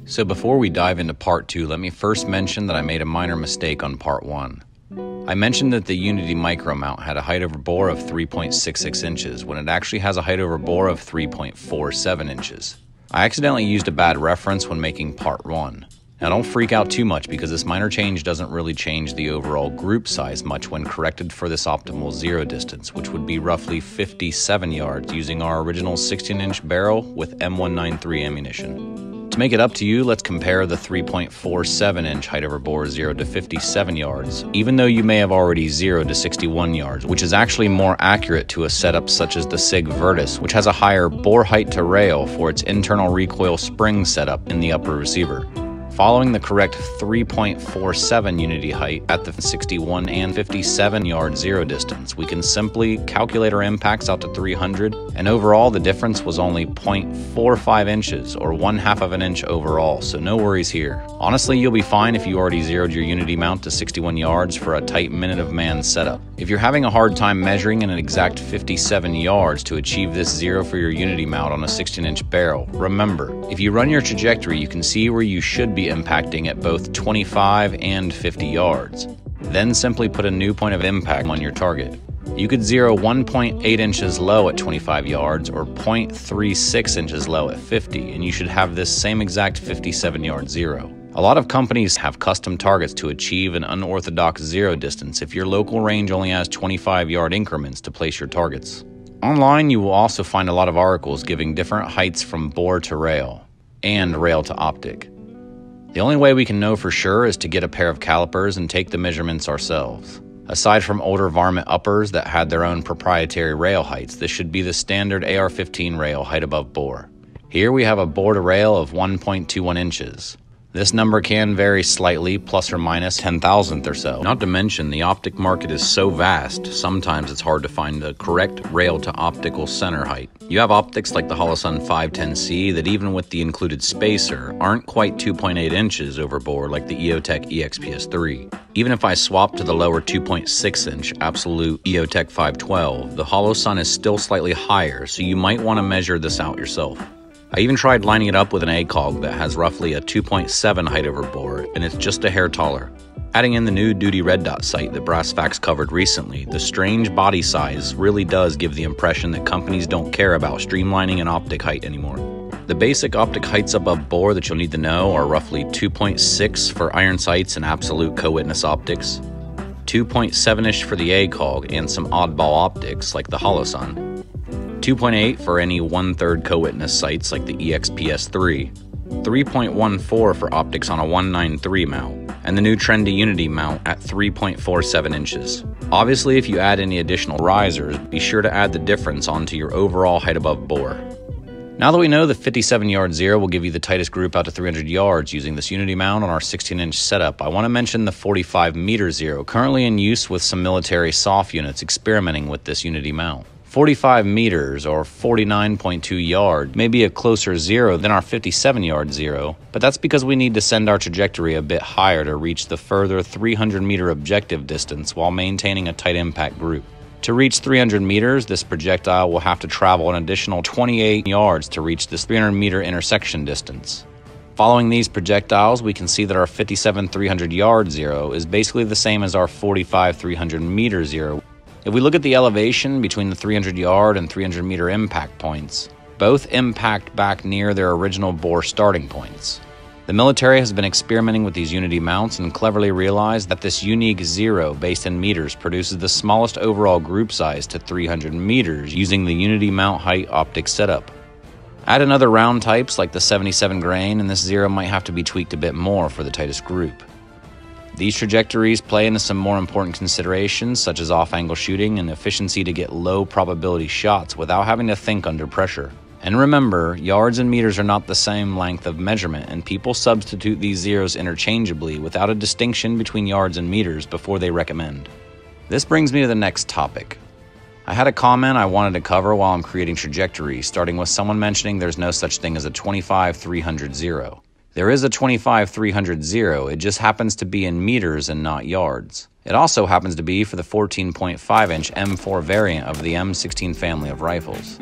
So before we dive into part 2, let me first mention that I made a minor mistake on part 1. I mentioned that the Unity micro mount had a height over bore of 3.66 inches when it actually has a height over bore of 3.47 inches. I accidentally used a bad reference when making part 1. Now don't freak out too much because this minor change doesn't really change the overall group size much when corrected for this optimal zero distance, which would be roughly 57 yards using our original 16-inch barrel with M193 ammunition. To make it up to you, let's compare the 3.47-inch height over bore 0 to 57 yards, even though you may have already 0 to 61 yards, which is actually more accurate to a setup such as the SIG Virtus, which has a higher bore height to rail for its internal recoil spring setup in the upper receiver. Following the correct 3.47 Unity height at the 61 and 57 yard zero distance, we can simply calculate our impacts out to 300, and overall the difference was only 0.45 inches or 1/2 of an inch overall, so no worries here. Honestly, you'll be fine if you already zeroed your Unity mount to 61 yards for a tight minute of man setup. If you're having a hard time measuring in an exact 57 yards to achieve this zero for your Unity mount on a 16-inch barrel, remember, if you run your trajectory, you can see where you should be impacting at both 25 and 50 yards. Then simply put a new point of impact on your target. You could zero 1.8 inches low at 25 yards or 0.36 inches low at 50, and you should have this same exact 57 yard zero. A lot of companies have custom targets to achieve an unorthodox zero distance if your local range only has 25 yard increments to place your targets. Online, you will also find a lot of articles giving different heights from bore to rail and rail to optic. The only way we can know for sure is to get a pair of calipers and take the measurements ourselves. Aside from older varmint uppers that had their own proprietary rail heights, this should be the standard AR-15 rail height above bore. Here we have a bore to rail of 1.21 inches. This number can vary slightly, plus or minus 10,000th or so. Not to mention, the optic market is so vast, sometimes it's hard to find the correct rail to optical center height. You have optics like the Holosun 510C that even with the included spacer, aren't quite 2.8 inches over bore like the EOTech EXPS3. Even if I swap to the lower 2.6 inch absolute EOTech 512, the Holosun is still slightly higher, so you might want to measure this out yourself. I even tried lining it up with an ACOG that has roughly a 2.7 height over bore, and it's just a hair taller. Adding in the new Duty Red Dot sight that BrassFacts covered recently, the strange body size really does give the impression that companies don't care about streamlining an optic height anymore. The basic optic heights above bore that you'll need to know are roughly 2.6 for iron sights and absolute co-witness optics, 2.7-ish for the ACOG and some oddball optics like the Holosun, 2.8 for any 1/3 co-witness sights like the EXPS3, 3.14 for optics on a 193 mount, and the new trendy Unity mount at 3.47 inches. Obviously, if you add any additional risers, be sure to add the difference onto your overall height above bore. Now that we know the 57 yard zero will give you the tightest group out to 300 yards using this Unity mount on our 16-inch setup, I want to mention the 45 meter zero, currently in use with some military soft units experimenting with this Unity mount. 45 meters or 49.2 yards may be a closer zero than our 57 yard zero, but that's because we need to send our trajectory a bit higher to reach the further 300 meter objective distance while maintaining a tight impact group. To reach 300 meters, this projectile will have to travel an additional 28 yards to reach this 300 meter intersection distance. Following these projectiles, we can see that our 57 300 yard zero is basically the same as our 45 300 meter zero. If we look at the elevation between the 300 yard and 300 meter impact points, both impact back near their original bore starting points. The military has been experimenting with these Unity mounts and cleverly realized that this unique zero based in meters produces the smallest overall group size to 300 meters using the Unity mount height optic setup. Add in other round types like the 77 grain and this zero might have to be tweaked a bit more for the tightest group. These trajectories play into some more important considerations such as off-angle shooting and efficiency to get low probability shots without having to think under pressure. And remember, yards and meters are not the same length of measurement, and people substitute these zeros interchangeably without a distinction between yards and meters before they recommend. This brings me to the next topic. I had a comment I wanted to cover while I'm creating trajectories, starting with someone mentioning there's no such thing as a 25-300 zero. There is a 25-300 zero, it just happens to be in meters and not yards. It also happens to be for the 14.5-inch M4 variant of the M16 family of rifles.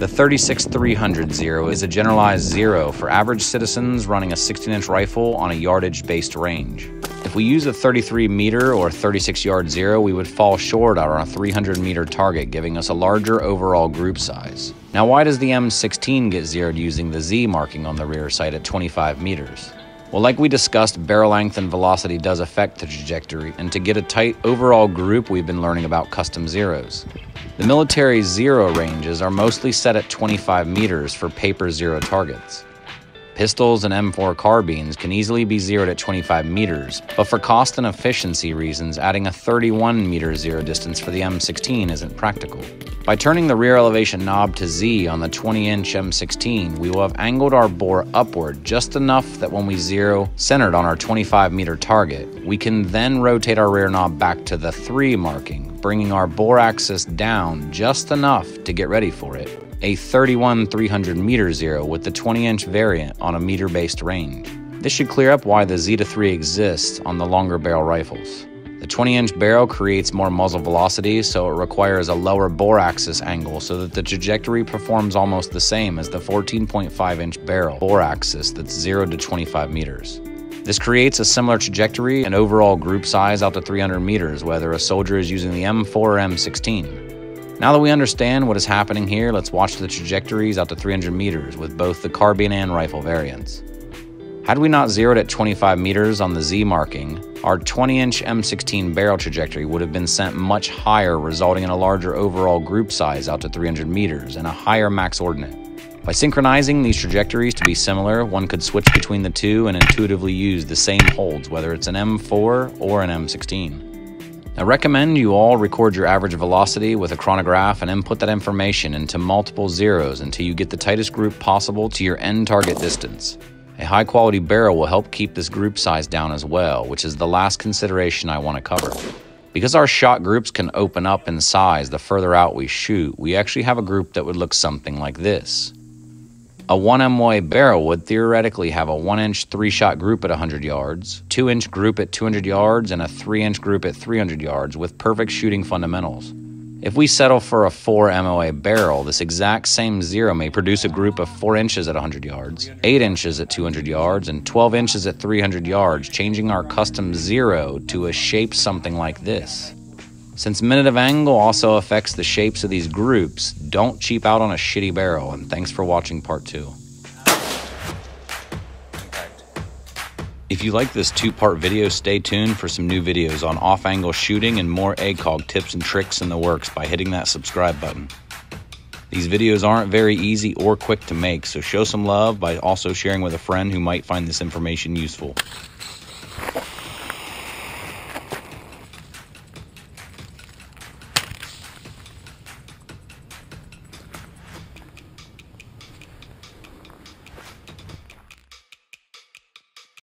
The 36-300 zero is a generalized zero for average citizens running a 16-inch rifle on a yardage-based range. If we use a 33-meter or 36-yard zero, we would fall short on our 300-meter target, giving us a larger overall group size. Now, why does the M16 get zeroed using the Z marking on the rear sight at 25 meters? Well, like we discussed, barrel length and velocity does affect the trajectory, and to get a tight overall group, we've been learning about custom zeros. The military zero ranges are mostly set at 25 meters for paper zero targets. Pistols and M4 carbines can easily be zeroed at 25 meters, but for cost and efficiency reasons, adding a 31-meter zero distance for the M16 isn't practical. By turning the rear elevation knob to Z on the 20-inch M16, we will have angled our bore upward just enough that when we zero centered on our 25-meter target, we can then rotate our rear knob back to the 3 marking, bringing our bore axis down just enough to get ready for it. A 31-300-meter zero with the 20-inch variant on a meter-based range. This should clear up why the Z-3 exists on the longer barrel rifles. The 20-inch barrel creates more muzzle velocity, so it requires a lower bore axis angle so that the trajectory performs almost the same as the 14.5-inch barrel bore axis that's 0 to 25 meters. This creates a similar trajectory and overall group size out to 300 meters, whether a soldier is using the M4 or M16. Now that we understand what is happening here, let's watch the trajectories out to 300 meters with both the carbine and rifle variants. Had we not zeroed at 25 meters on the Z marking, our 20-inch M16 barrel trajectory would have been sent much higher, resulting in a larger overall group size out to 300 meters and a higher max ordnate. By synchronizing these trajectories to be similar, one could switch between the two and intuitively use the same holds, whether it's an M4 or an M16. I recommend you all record your average velocity with a chronograph and input that information into multiple zeros until you get the tightest group possible to your end target distance. A high quality barrel will help keep this group size down as well, which is the last consideration I want to cover. Because our shot groups can open up in size the further out we shoot, we actually have a group that would look something like this. A 1MY barrel would theoretically have a 1-inch 3-shot group at 100 yards, 2-inch group at 200 yards, and a 3-inch group at 300 yards with perfect shooting fundamentals. If we settle for a 4MOA barrel, this exact same zero may produce a group of 4 inches at 100 yards, 8 inches at 200 yards, and 12 inches at 300 yards, changing our custom zero to a shape something like this. Since minute of angle also affects the shapes of these groups, don't cheap out on a shitty barrel, and thanks for watching part 2. If you like this 2-part video, stay tuned for some new videos on off-angle shooting and more ACOG tips and tricks in the works by hitting that subscribe button. These videos aren't very easy or quick to make, so show some love by also sharing with a friend who might find this information useful.